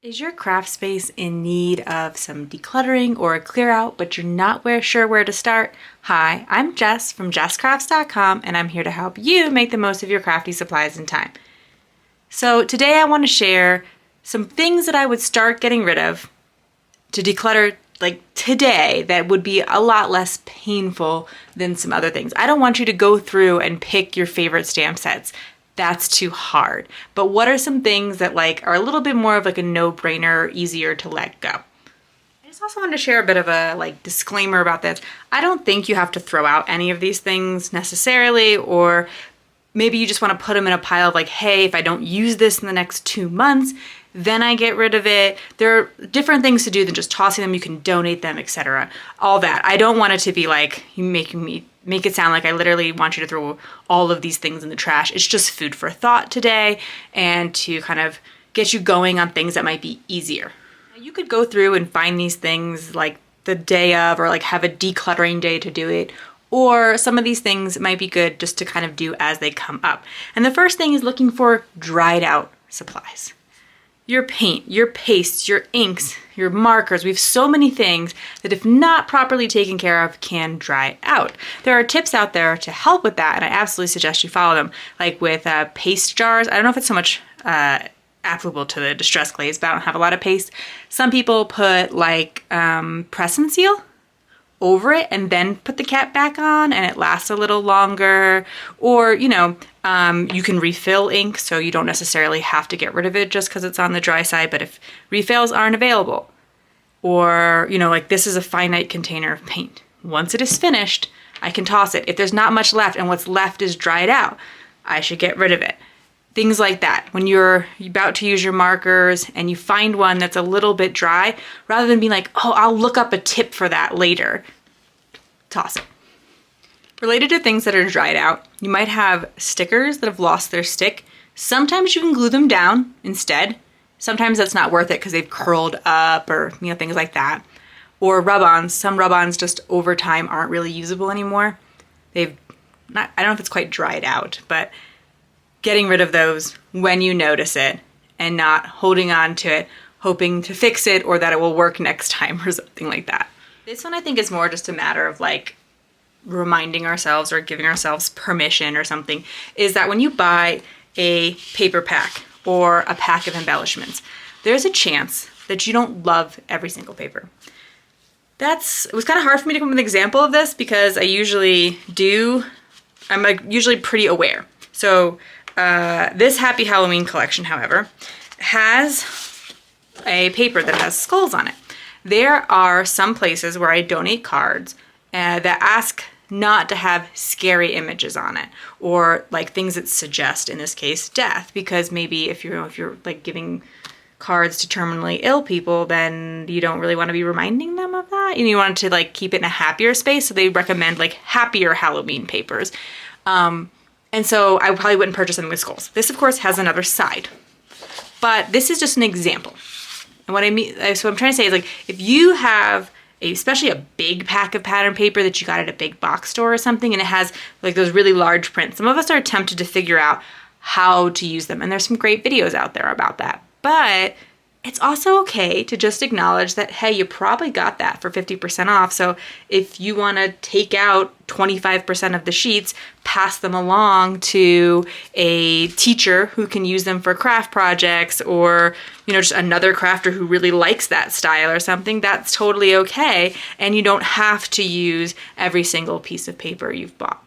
Is your craft space in need of some decluttering or a clear out, but you're not sure where to start? Hi, I'm Jess from JessCrafts.com, and I'm here to help you make the most of your crafty supplies and time. So today I want to share some things that I would start getting rid of to declutter like today that would be a lot less painful than some other things. I don't want you to go through and pick your favorite stamp sets. That's too hard. But what are some things that are a little bit more of a no-brainer, easier to let go? I just also wanted to share a bit of a disclaimer about this. I don't think you have to throw out any of these things necessarily, or maybe you just want to put them in a pile of hey, if I don't use this in the next 2 months, then I get rid of it. There are different things to do than just tossing them. You can donate them, etc. All that. I don't want it to be you making me make it sound like I literally want you to throw all of these things in the trash. It's just food for thought today and to kind of get you going on things that might be easier. Now, you could go through and find these things the day of, or have a decluttering day to do it. Or some of these things might be good just to kind of do as they come up. And the first thing is looking for dried out supplies. Your paint, your pastes, your inks, your markers. We have so many things that if not properly taken care of can dry out. There are tips out there to help with that, and I absolutely suggest you follow them. Like with paste jars. I don't know if it's so much applicable to the distress glaze, but I don't have a lot of paste. Some people put press and seal over it and then put the cap back on and it lasts a little longer. Or, you can refill ink, so you don't necessarily have to get rid of it just because it's on the dry side, but if refills aren't available, or, this is a finite container of paint. Once it is finished, I can toss it. If there's not much left and what's left is dried out, I should get rid of it. Things like that. When you're about to use your markers and you find one that's a little bit dry, rather than being oh, I'll look up a tip for that later, toss it. Related to things that are dried out, you might have stickers that have lost their stick. Sometimes you can glue them down instead. Sometimes that's not worth it because they've curled up or things like that. Or rub-ons. Some rub-ons just over time aren't really usable anymore. I don't know if it's quite dried out, but getting rid of those when you notice it and not holding on to it, hoping to fix it or that it will work next time or something like that. This one I think is more just a matter of reminding ourselves or giving ourselves permission or something, is that when you buy a paper pack or a pack of embellishments, there's a chance that you don't love every single paper. It was kind of hard for me to come up with an example of this because I'm usually pretty aware. So this Happy Halloween collection, however, has a paper that has skulls on it. There are some places where I donate cards that ask not to have scary images on it, or things that suggest, in this case, death, because maybe if you're giving cards to terminally ill people, then you don't really want to be reminding them of that, and you want to keep it in a happier space, so they recommend happier Halloween papers. And so I probably wouldn't purchase something with skulls. This, of course, has another side. But this is just an example. And what I mean, so what I'm trying to say is if you have especially a big pack of pattern paper that you got at a big box store or something, and it has those really large prints, some of us are tempted to figure out how to use them. And there's some great videos out there about that. But it's also okay to just acknowledge that, hey, you probably got that for 50% off. So if you want to take out 25% of the sheets, pass them along to a teacher who can use them for craft projects, or, just another crafter who really likes that style or something, that's totally okay. And you don't have to use every single piece of paper you've bought.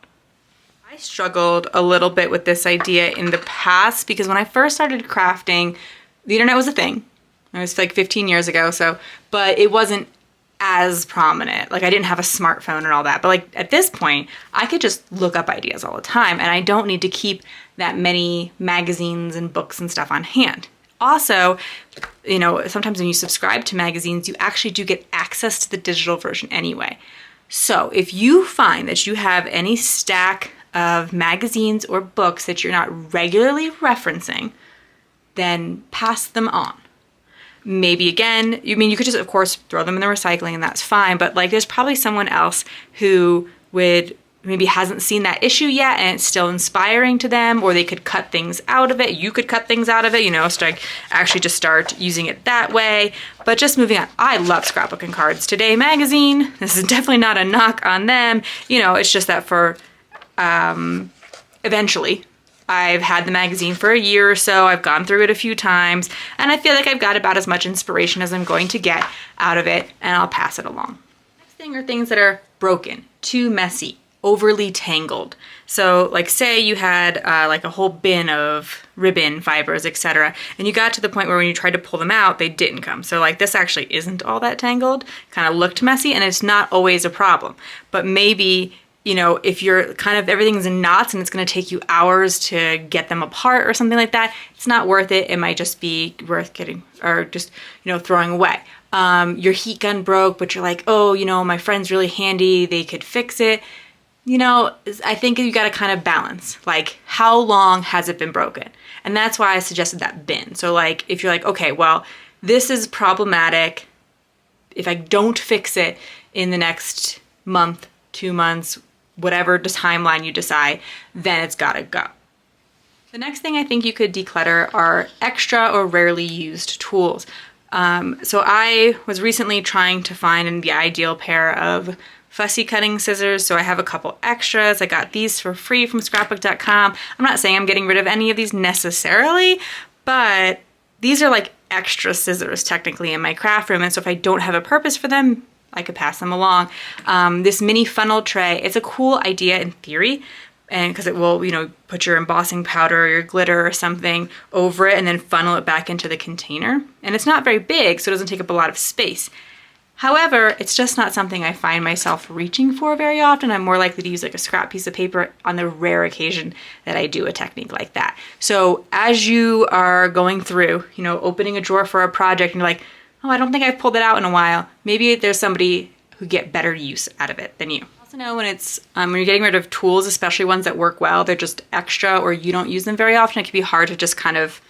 I struggled a little bit with this idea in the past because when I first started crafting, the internet was a thing. It was 15 years ago, but it wasn't as prominent. I didn't have a smartphone and all that. But at this point, I could just look up ideas all the time, and I don't need to keep that many magazines and books and stuff on hand. Also, sometimes when you subscribe to magazines, you actually do get access to the digital version anyway. So if you find that you have any stack of magazines or books that you're not regularly referencing, then pass them on. Maybe again, you could just, of course, throw them in the recycling and that's fine, but there's probably someone else who would maybe hasn't seen that issue yet and it's still inspiring to them, or they could cut things out of it. You could cut things out of it, you know, actually just start using it that way. But just moving on, I love scrapbooking cards. Today magazine, this is definitely not a knock on them. You know, it's just that for eventually, I've had the magazine for a year or so, I've gone through it a few times, and I feel like I've got about as much inspiration as I'm going to get out of it, and I'll pass it along. Next thing are things that are broken, too messy, overly tangled. So like say you had like a whole bin of ribbon, fibers, etc. and you got to the point where when you tried to pull them out, they didn't come. So like this actually isn't all that tangled, kind of looked messy, and it's not always a problem. But maybe, you know, if you're kind of everything's in knots and it's going to take you hours to get them apart or something like that, it's not worth it. It might just be worth getting, or just, you know, throwing away. Your heat gun broke, but you're like, oh, you know, my friend's really handy, they could fix it. You know, I think you got to kind of balance, like how long has it been broken? And that's why I suggested that bin. So like, if you're like, okay, well, this is problematic. If I don't fix it in the next month, 2 months, whatever the timeline you decide, then it's gotta go. The next thing I think you could declutter are extra or rarely used tools. So I was recently trying to find the ideal pair of fussy cutting scissors, so I have a couple extras. I got these for free from scrapbook.com. I'm not saying I'm getting rid of any of these necessarily, but these are like extra scissors technically in my craft room, and so if I don't have a purpose for them, I could pass them along. This mini funnel tray, it's a cool idea in theory, and because it will, you know, put your embossing powder or your glitter or something over it and then funnel it back into the container. And it's not very big, so it doesn't take up a lot of space. However, it's just not something I find myself reaching for very often. I'm more likely to use like a scrap piece of paper on the rare occasion that I do a technique like that. So as you are going through, you know, opening a drawer for a project and you're like, oh, I don't think I've pulled it out in a while, maybe there's somebody who get better use out of it than you. Also know when it's, when you're getting rid of tools, especially ones that work well, they're just extra or you don't use them very often, it can be hard to just kind of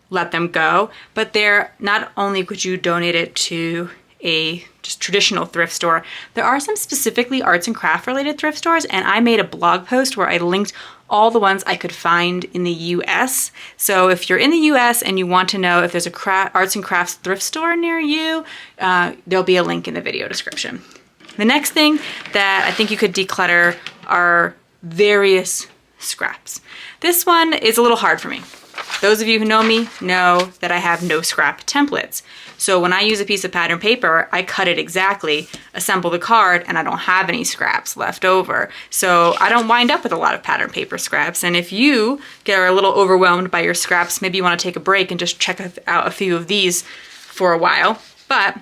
let them go. But they're, not only could you donate it to a just traditional thrift store, there are some specifically arts and craft related thrift stores, and I made a blog post where I linked all the ones I could find in the US. So if you're in the US and you want to know if there's a arts and crafts thrift store near you, there'll be a link in the video description. The next thing that I think you could declutter are various scraps. This one is a little hard for me. Those of you who know me know that I have no scrap templates. So when I use a piece of pattern paper, I cut it exactly, assemble the card, and I don't have any scraps left over. So I don't wind up with a lot of pattern paper scraps. And if you get a little overwhelmed by your scraps, maybe you want to take a break and just check out a few of these for a while. But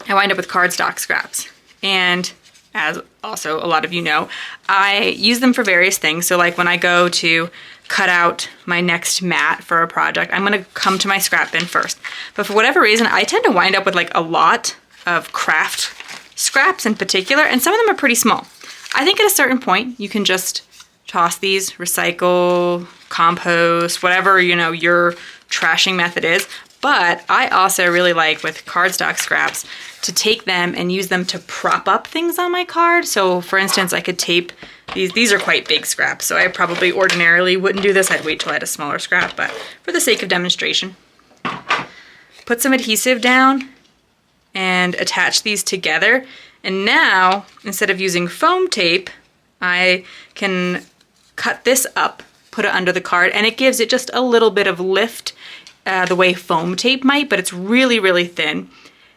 I wind up with cardstock scraps. And as also a lot of you know, I use them for various things. So like when I go to cut out my next mat for a project, I'm gonna come to my scrap bin first. But for whatever reason, I tend to wind up with like a lot of craft scraps in particular, and some of them are pretty small. I think at a certain point, you can just toss these, recycle, compost, whatever, you know, your trashing method is. But I also really like with cardstock scraps to take them and use them to prop up things on my card. So for instance, I could tape these are quite big scraps, so I probably ordinarily wouldn't do this. I'd wait till I had a smaller scrap, but for the sake of demonstration, put some adhesive down and attach these together. And now, instead of using foam tape, I can cut this up, put it under the card, and it gives it just a little bit of lift the way foam tape might, but it's really, really thin.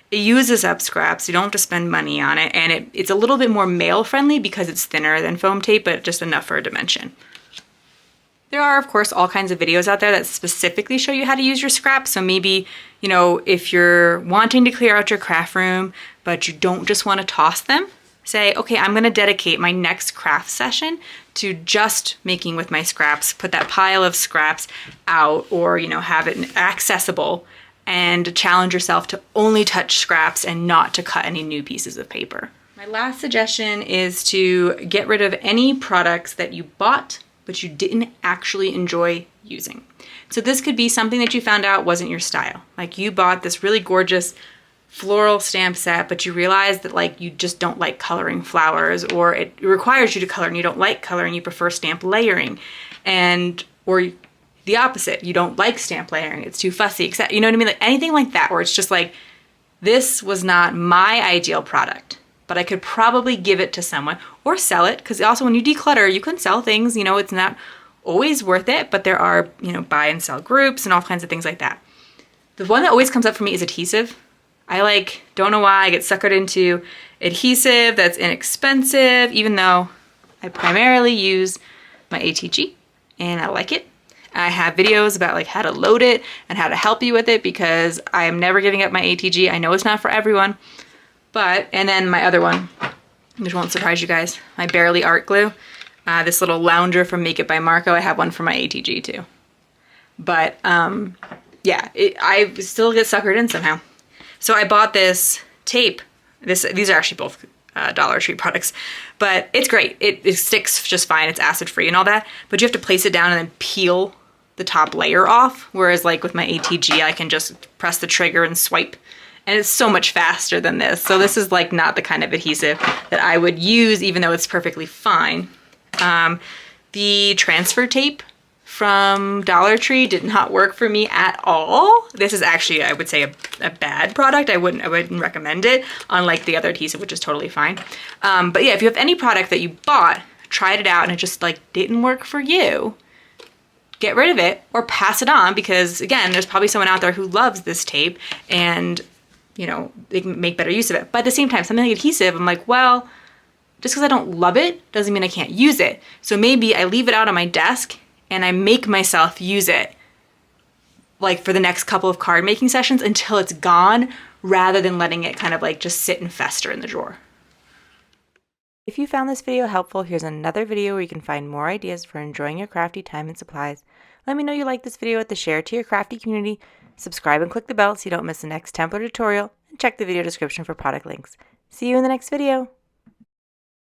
It uses up scraps, you don't have to spend money on it, and it's a little bit more mail friendly because it's thinner than foam tape, but just enough for a dimension. There are, of course, all kinds of videos out there that specifically show you how to use your scraps, so maybe, you know, if you're wanting to clear out your craft room, but you don't just want to toss them, say, okay, I'm gonna dedicate my next craft session to just making with my scraps, put that pile of scraps out, or, you know, have it accessible, and challenge yourself to only touch scraps and not to cut any new pieces of paper. My last suggestion is to get rid of any products that you bought but you didn't actually enjoy using. So this could be something that you found out wasn't your style. Like you bought this really gorgeous floral stamp set, but you realize that like you just don't like coloring flowers, or it requires you to color and you don't like coloring, you prefer stamp layering, or the opposite, you don't like stamp layering, it's too fussy, except, you know what I mean? Like anything like that, where it's just like, this was not my ideal product, but I could probably give it to someone or sell it, because also when you declutter, you can sell things, you know, it's not always worth it, but there are, you know, buy and sell groups and all kinds of things like that. The one that always comes up for me is adhesive. I don't know why I get suckered into adhesive that's inexpensive, even though I primarily use my ATG and I like it. I have videos about like how to load it and how to help you with it, because I am never giving up my ATG. I know it's not for everyone, and then my other one, which won't surprise you guys, my Barely Art Glue. This little lounger from Make It by Marko. I have one for my ATG too. But yeah, I still get suckered in somehow. So I bought this tape. These are actually both Dollar Tree products, but it's great. It sticks just fine. It's acid free and all that, but you have to place it down and then peel the top layer off. Whereas like with my ATG, I can just press the trigger and swipe, and it's so much faster than this. So this is like not the kind of adhesive that I would use, even though it's perfectly fine. The transfer tape from Dollar Tree did not work for me at all. This is actually, I would say, a bad product. I wouldn't recommend it, unlike the other adhesive, which is totally fine. But yeah, if you have any product that you bought, tried it out, and it just like didn't work for you, get rid of it or pass it on, because again, there's probably someone out there who loves this tape and, you know, they can make better use of it. But at the same time, something like adhesive, I'm like, well, just because I don't love it doesn't mean I can't use it. So maybe I leave it out on my desk and I make myself use it like for the next couple of card making sessions until it's gone, rather than letting it kind of like just sit and fester in the drawer. If you found this video helpful, here's another video where you can find more ideas for enjoying your crafty time and supplies. Let me know you like this video with the share to your crafty community, subscribe and click the bell so you don't miss the next template tutorial, and check the video description for product links. See you in the next video.